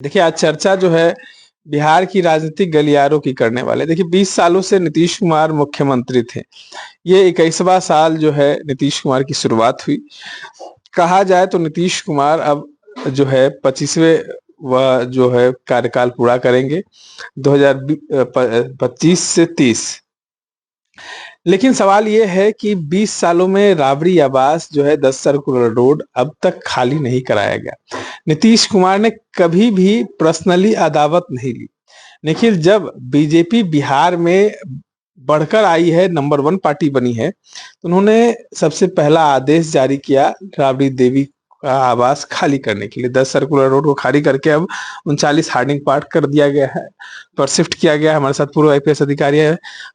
देखिए, आज चर्चा जो है बिहार की राजनीतिक गलियारों की करने वाले। देखिए, 20 सालों से नीतीश कुमार मुख्यमंत्री थे। ये 21वां साल जो है नीतीश कुमार की शुरुआत हुई। कहा जाए तो नीतीश कुमार अब जो है 25वें वह जो है कार्यकाल पूरा करेंगे 2025 से 30। लेकिन सवाल ये है कि 20 सालों में राबड़ी आवास जो है 10 सर्कुलर रोड अब तक खाली नहीं कराया गया। नीतीश कुमार ने कभी भी पर्सनली अदावत नहीं ली। निखिल, जब बीजेपी बिहार में बढ़कर आई है, नंबर 1 पार्टी बनी है, तो उन्होंने सबसे पहला आदेश जारी किया राबड़ी देवी का आवास खाली करने के लिए। 10 सर्कुलर रोड को खाली करके अब 39 हार्डिंग पार्ट कर दिया गया है, पर शिफ्ट किया गया है। हमारे साथ पूर्व आईपीएस अधिकारी है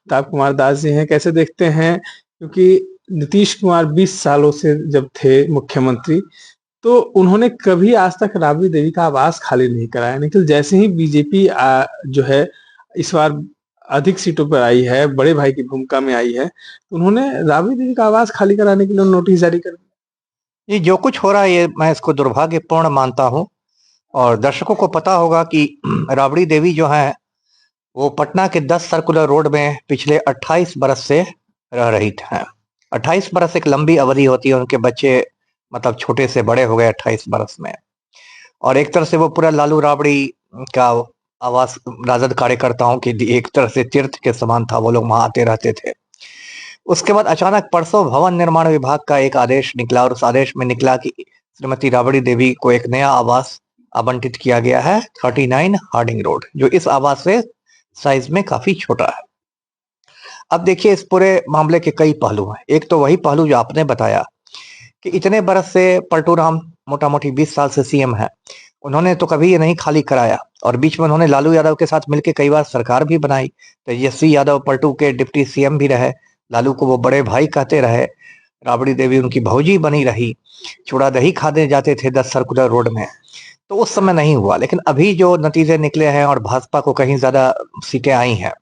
ताप कुमार दास जी हैं। कैसे देखते हैं, क्योंकि नीतीश कुमार 20 सालों से जब थे मुख्यमंत्री तो उन्होंने कभी आज तक राबड़ी देवी का आवास खाली नहीं कराया। निखिल, जैसे ही बीजेपी जो है इस बार अधिक सीटों पर आई है, बड़े भाई की भूमिका में आई है, तो उन्होंने राबड़ी देवी का आवास खाली कराने के लिए नोटिस जारी कर दिया। ये जो कुछ हो रहा है ये मैं इसको दुर्भाग्यपूर्ण मानता हूँ। और दर्शकों को पता होगा कि राबड़ी देवी जो है वो पटना के 10 सर्कुलर रोड में पिछले 28 बरस से रह रही थी। 28 बरस एक लंबी अवधि होती है। उनके बच्चे मतलब छोटे से बड़े हो गए 28 बरस में। और एक तरह से वो पूरा लालू राबड़ी का आवास राजद कार्यकर्ताओं के लिए एक तरह से तीर्थ के समान था। वो लोग वहां आते रहते थे। उसके बाद अचानक परसों भवन निर्माण विभाग का एक आदेश निकला और उस आदेश में निकला कि श्रीमती राबड़ी देवी को एक नया आवास आवंटित किया गया है 39 हार्डिंग रोड, जो इस आवास से साइज में काफी छोटा है। अब देखिए, इस पूरे मामले के कई पहलू हैं। एक तो वही पहलू जो आपने बताया कि इतने बरस से पलटू राम मोटा मोटी 20 साल से सीएम है। उन्होंने तो कभी ये नहीं खाली कराया और बीच में उन्होंने लालू यादव के साथ मिलकर कई बार सरकार भी बनाई। तेजस्वी यादव पलटू के डिप्टी सीएम भी रहे। लालू को वो बड़े भाई कहते रहे। राबड़ी देवी उनकी भौजी बनी रही। चूड़ा दही खाने जाते थे 10 सर्कुलर रोड में। तो उस समय नहीं हुआ। लेकिन अभी जो नतीजे निकले हैं और भाजपा को कहीं ज्यादा सीटें आई हैं,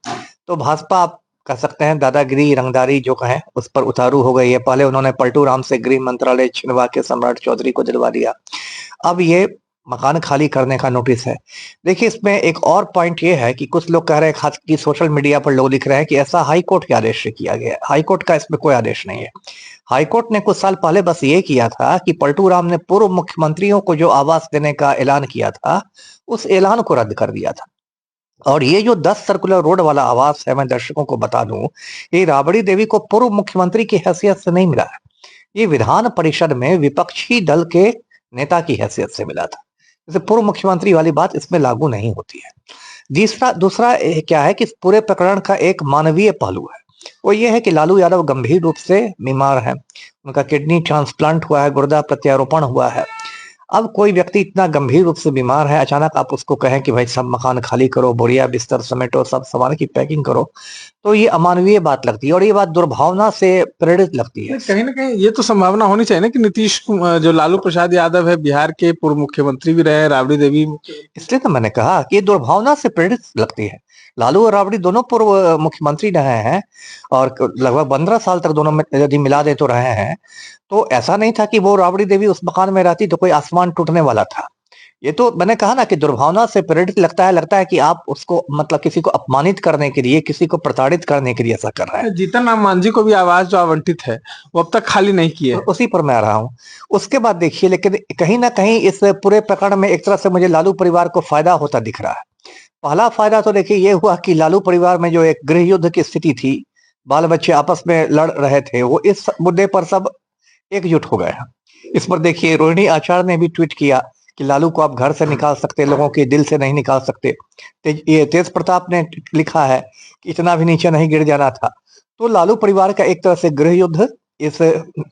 तो भाजपा आप कह सकते हैं दादागिरी रंगदारी जो कहें उस पर उतारू हो गई है। पहले उन्होंने पलटू राम से गृह मंत्रालय छिनवा के सम्राट चौधरी को दिलवा दिया। अब ये मकान खाली करने का नोटिस है। देखिए, इसमें एक और पॉइंट ये है कि कुछ लोग कह रहे हैं, खास की सोशल मीडिया पर लोग लिख रहे हैं कि ऐसा हाई कोर्ट के आदेश से किया गया है। हाई कोर्ट का इसमें कोई आदेश नहीं है। हाई कोर्ट ने कुछ साल पहले बस ये किया था कि पलटू राम ने पूर्व मुख्यमंत्रियों को जो आवास देने का ऐलान किया था, उस ऐलान को रद्द कर दिया था। और ये जो 10 सर्कुलर रोड वाला आवास है, मैं दर्शकों को बता दूं, ये राबड़ी देवी को पूर्व मुख्यमंत्री की हैसियत से नहीं मिला है। ये विधान परिषद में विपक्षी दल के नेता की हैसियत से मिला था। जैसे पूर्व मुख्यमंत्री वाली बात इसमें लागू नहीं होती है। दूसरा दूसरा क्या है कि इस पूरे प्रकरण का एक मानवीय पहलू है। वो ये है कि लालू यादव गंभीर रूप से बीमार है। उनका किडनी ट्रांसप्लांट हुआ है, गुर्दा प्रत्यारोपण हुआ है। अब कोई व्यक्ति इतना गंभीर रूप से बीमार है, अचानक आप उसको कहें कि भाई सब मकान खाली करो, बोरिया बिस्तर समेटो, सब सामान की पैकिंग करो, तो ये अमानवीय बात लगती है और ये बात दुर्भावना से प्रेरित लगती है। कहीं ना कहीं ये तो संभावना होनी चाहिए ना कि जो लालू प्रसाद यादव है, बिहार के पूर्व मुख्यमंत्री भी रहे, राबड़ी देवी। इसलिए तो मैंने कहा कि ये दुर्भावना से प्रेरित लगती है। लालू और राबड़ी दोनों पूर्व मुख्यमंत्री रहे हैं और लगभग 15 साल तक दोनों में यदि मिला दे तो रहे हैं। तो ऐसा नहीं था कि वो राबड़ी देवी उस मकान में रहती तो कोई आसमान टूटने वाला था। ये तो मैंने कहा ना कि दुर्भावना से प्रेरित लगता है कि आप उसको मतलब किसी को अपमानित करने के लिए, किसी को प्रताड़ित करने के लिए ऐसा कर रहे हैं। जीतन राम मांझी को भी आवास जो आवंटित है वो अब तक खाली नहीं किए। उसी पर मैं आ रहा हूँ। उसके बाद देखिए, लेकिन कहीं ना कहीं इस पूरे प्रकरण में एक तरह से मुझे लालू परिवार को फायदा होता दिख रहा है। पहला फायदा तो देखिए ये हुआ कि लालू परिवार में जो एक गृह युद्ध की स्थिति थी, बाल बच्चे आपस में लड़ रहे थे, वो इस मुद्दे पर सब एकजुट हो गए हैं। इस पर देखिए रोहिणी आचार्य ने भी ट्वीट किया कि लालू को आप घर से निकाल सकते, लोगों के दिल से नहीं निकाल सकते। ये तेज प्रताप ने लिखा है कि इतना भी नीचे नहीं गिर जाना था। तो लालू परिवार का एक तरह से गृह युद्ध इस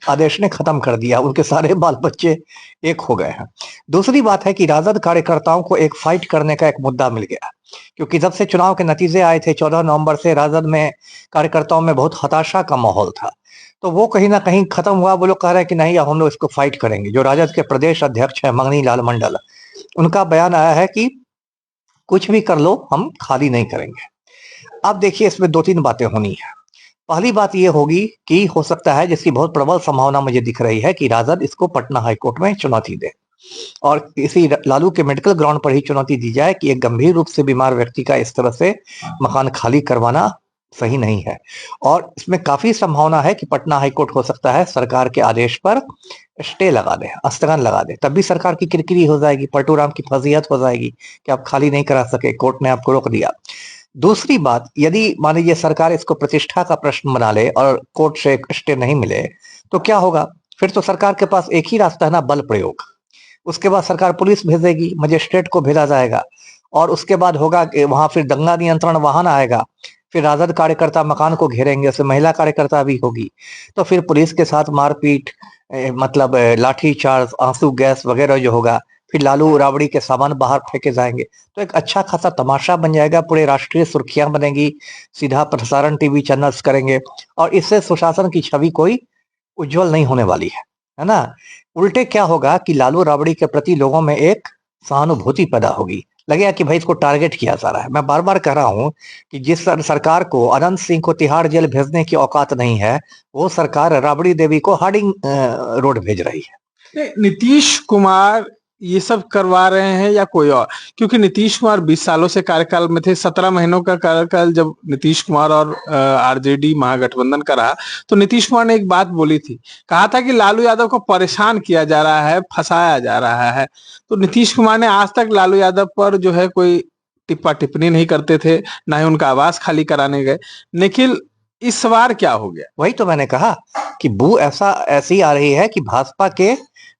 आदेश ने खत्म कर दिया। उनके सारे बाल बच्चे एक हो गए हैं। दूसरी बात है कि राजद कार्यकर्ताओं को एक फाइट करने का एक मुद्दा मिल गया, क्योंकि जब से चुनाव के नतीजे आए थे 14 नवंबर से राजद में कार्यकर्ताओं में बहुत हताशा का माहौल था। तो वो कहीं ना कहीं खत्म हुआ। वो लोग कह रहे हैं कि नहीं, अब हम लोग इसको फाइट करेंगे। जो राजद के प्रदेश अध्यक्ष है मंगनी लाल मंडल, उनका बयान आया है कि कुछ भी कर लो, हम खाली नहीं करेंगे। अब देखिए, इसमें 2-3 बातें होनी है। पहली बात ये होगी कि हो सकता है, जिसकी बहुत प्रबल संभावना मुझे दिख रही है, कि राजद इसको पटना हाईकोर्ट में चुनौती दे। और किसी लालू के मेडिकल ग्राउंड पर ही चुनौती दी जाए कि एक गंभीर रूप से बीमार व्यक्ति का इस तरह से मकान खाली करवाना सही नहीं है। और इसमें काफी संभावना है कि पटना हाईकोर्ट हो सकता है सरकार के आदेश पर स्टे लगा दे, स्थगन लगा दे। तब भी सरकार की किरकिरी हो जाएगी, पलटूराम की फजीहत हो जाएगी कि आप खाली नहीं करा सके, कोर्ट ने आपको रोक दिया। दूसरी बात, यदि मान लीजिए सरकार इसको प्रतिष्ठा का प्रश्न बना ले और कोर्ट से स्टे नहीं मिले तो क्या होगा? फिर तो सरकार के पास एक ही रास्ता है ना, बल प्रयोग। उसके बाद सरकार पुलिस भेजेगी, मजिस्ट्रेट को भेजा जाएगा, और उसके बाद होगा कि वहां फिर दंगा नियंत्रण वाहन आएगा, फिर राजद कार्यकर्ता मकान को घेरेंगे, उसमें महिला कार्यकर्ता भी होगी, तो फिर पुलिस के साथ मारपीट, मतलब लाठी चार्ज, आंसू गैस वगैरह जो होगा, फिर लालू राबड़ी के सामान बाहर फेंके जाएंगे, तो एक अच्छा खासा तमाशा बन जाएगा, पूरे राष्ट्रीय सुर्खियां बनेगी, सीधा प्रसारण टीवी चैनल्स करेंगे, और इससे सुशासन की छवि कोई उज्जवल नहीं होने वाली है ना। उल्टे क्या होगा कि लालू राबड़ी के प्रति लोगों में एक सहानुभूति पैदा होगी, लगेगा कि भाई इसको टारगेट किया जा रहा है। मैं बार बार कह रहा हूं कि जिस सरकार को अनंत सिंह को तिहाड़ जेल भेजने की औकात नहीं है, वो सरकार राबड़ी देवी को हार्डिंग रोड भेज रही है। नीतीश कुमार ये सब करवा रहे हैं या कोई और? क्योंकि नीतीश कुमार 20 सालों से कार्यकाल में थे, 17 महीनों का कार्यकाल जब नीतीश कुमार और आरजेडी महागठबंधन का रहा, तो नीतीश कुमार ने एक बात बोली थी, कहा था कि लालू यादव को परेशान किया जा रहा है, फंसाया जा रहा है। तो नीतीश कुमार ने आज तक लालू यादव पर जो है कोई टिप्पा टिप्पणी नहीं करते थे, ना ही उनका आवास खाली कराने गए। लेकिन इस बार क्या हो गया? वही तो मैंने कहा कि बू ऐसी आ रही है कि भाजपा के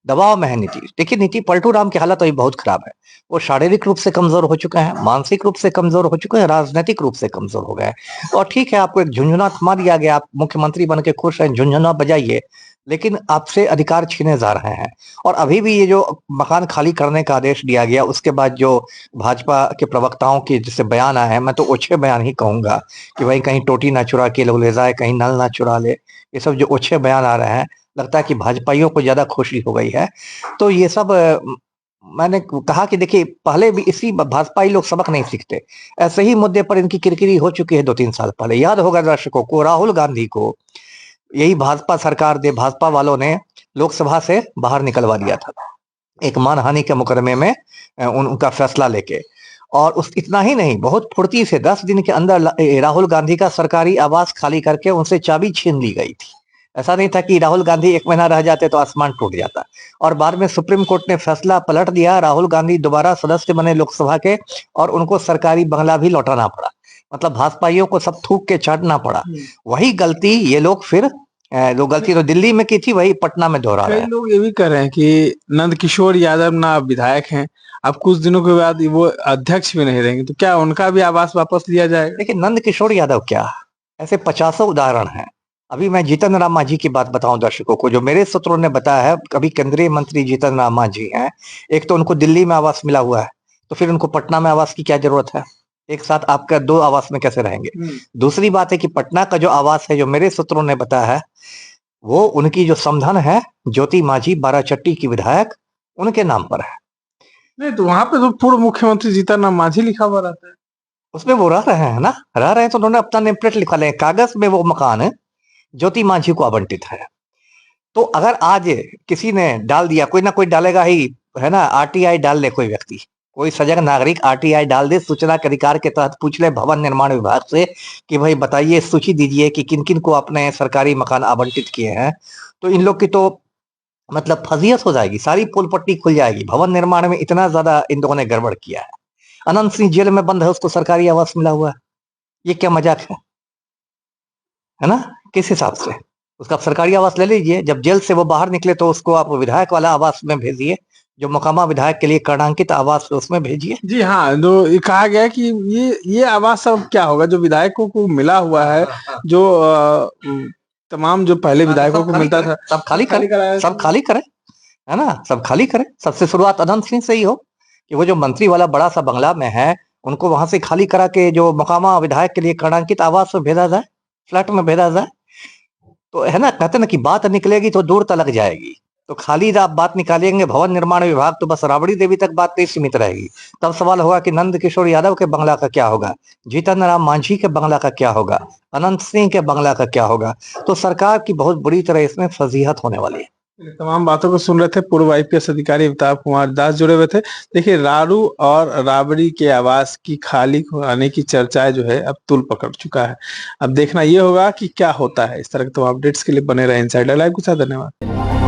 दबाव में है नीतीश। देखिए, नीति पलटू राम की हालत अभी बहुत खराब है। वो शारीरिक रूप से कमजोर हो चुके हैं, मानसिक रूप से कमजोर हो चुके हैं, राजनीतिक रूप से कमजोर हो गए। और ठीक है, आपको एक झुंझुना थमा दिया गया, आप मुख्यमंत्री बन के खुश हैं, झुंझुना बजाइए, लेकिन आपसे अधिकार छीने जा रहे हैं। और अभी भी ये जो मकान खाली करने का आदेश दिया गया, उसके बाद जो भाजपा के प्रवक्ताओं के जैसे बयान आए हैं, मैं तो ओछे बयान ही कहूंगा कि भाई कहीं टोटी ना चुरा के लोग ले जाए, कहीं नल ना चुरा ले, ये सब जो ओछे बयान आ रहे हैं, लगता है कि भाजपाइयों को ज्यादा खुशी हो गई है। तो ये सब मैंने कहा कि देखिए, पहले भी इसी भाजपाई लोग सबक नहीं सीखते। ऐसे ही मुद्दे पर इनकी किरकिरी हो चुकी है 2-3 साल पहले। याद होगा दर्शकों को, राहुल गांधी को यही भाजपा सरकार दे भाजपा वालों ने लोकसभा से बाहर निकलवा दिया था, एक मानहानि के मुकदमे में उनका फैसला लेके। और उस इतना ही नहीं, बहुत फुर्ती से 10 दिन के अंदर राहुल गांधी का सरकारी आवास खाली करके उनसे चाबी छीन ली गई थी। ऐसा नहीं था कि राहुल गांधी 1 महीना रह जाते तो आसमान टूट जाता। और बाद में सुप्रीम कोर्ट ने फैसला पलट दिया, राहुल गांधी दोबारा सदस्य बने लोकसभा के, और उनको सरकारी बंगला भी लौटाना पड़ा। मतलब भाजपाइयों को सब थूक के चाटना पड़ा। वही गलती ये लोग फिर जो गलती तो दिल्ली में की थी, वही पटना में दोहरा रहे हैं। कई लोग ये भी कह रहे हैं कि नंद किशोर यादव ना विधायक हैं, अब कुछ दिनों के बाद वो अध्यक्ष भी नहीं रहेंगे, तो क्या उनका भी आवास वापस लिया जाएगा? देखिए, नंद किशोर यादव क्या, ऐसे 50 उदाहरण हैं। अभी मैं जीतन राम मांझी की बात बताऊं दर्शकों को, जो मेरे सूत्रों ने बताया है, कभी केंद्रीय मंत्री जीतन राम मांझी हैं। एक तो उनको दिल्ली में आवास मिला हुआ है, तो फिर उनको पटना में आवास की क्या जरूरत है? एक साथ आपका 2 आवास में कैसे रहेंगे? दूसरी बात है कि पटना का जो आवास है, जो मेरे सूत्रों ने बताया है, वो उनकी जो समधन है ज्योति मांझी बाराचट्टी की विधायक, उनके नाम पर है। नहीं तो वहां पे तो पूर्व मुख्यमंत्री जीतन राम मांझी लिखा हुआ रहता है। उसमें वो रह रहे हैं ना, रह रहे हैं तो उन्होंने अपना नेम प्लेट लिखा ले, कागज में वो मकान ज्योति मांझी को आवंटित है। तो अगर आज किसी ने डाल दिया, कोई ना कोई डालेगा ही, है ना, आरटीआई डाल ले कोई व्यक्ति, कोई सजग नागरिक आरटीआई डाल दे, सूचना के अधिकार के तहत पूछ ले भवन निर्माण विभाग से कि भाई बताइए, सूची दीजिए कि किन किन को अपने सरकारी मकान आवंटित किए हैं, तो इन लोग की तो मतलब फजीयत हो जाएगी, सारी पोल पट्टी खुल जाएगी। भवन निर्माण में इतना ज्यादा इन लोगों ने गड़बड़ किया है। अनंत सिंह जेल में बंद है, उसको सरकारी आवास मिला हुआ है, ये क्या मजाक है ना? किस हिसाब से उसका सरकारी आवास ले लीजिए, जब जेल से वो बाहर निकले तो उसको आप विधायक वाला आवास में भेजिए, जो मकामा विधायक के लिए कर्णांकित आवास है उसमें भेजिए। जी हाँ, जो ये कहा गया है कि ये आवास सब क्या होगा, जो विधायकों को मिला हुआ है, जो तमाम जो पहले विधायकों को मिलता था, सब खाली करें, सब खाली करें, है ना, सब खाली करें। सबसे शुरुआत अनंत सिंह से ही हो कि वो जो मंत्री वाला बड़ा सा बंगला में है, उनको वहां से खाली करा के जो मकामा विधायक के लिए कर्णांकित आवास में भेजा जाए, फ्लैट में भेजा जाए। तो है ना, कहते ना कि बात निकलेगी तो दूर तक जाएगी। तो खाली आप बात निकालेंगे भवन निर्माण विभाग, तो बस राबड़ी देवी तक बात नहीं सीमित रहेगी। तब सवाल होगा कि नंद किशोर यादव के बंगला का क्या होगा, जीतन राम मांझी के बंगला का क्या होगा, अनंत सिंह के बंगला का क्या होगा। तो सरकार की बहुत बुरी तरह इसमें फजीहत होने वाली है। तमाम बातों को सुन रहे थे पूर्व आईपीएस अधिकारी अमिताभ कुमार दास जुड़े हुए थे। देखिए, रारू और राबड़ी के आवास की खाली होने की चर्चाएं जो है अब तूल पकड़ चुका है। अब देखना ये होगा कि क्या होता है। इस तरह के तमाम अपडेट्स के लिए बने रहे इनसाइडर लाइव के साथ। धन्यवाद।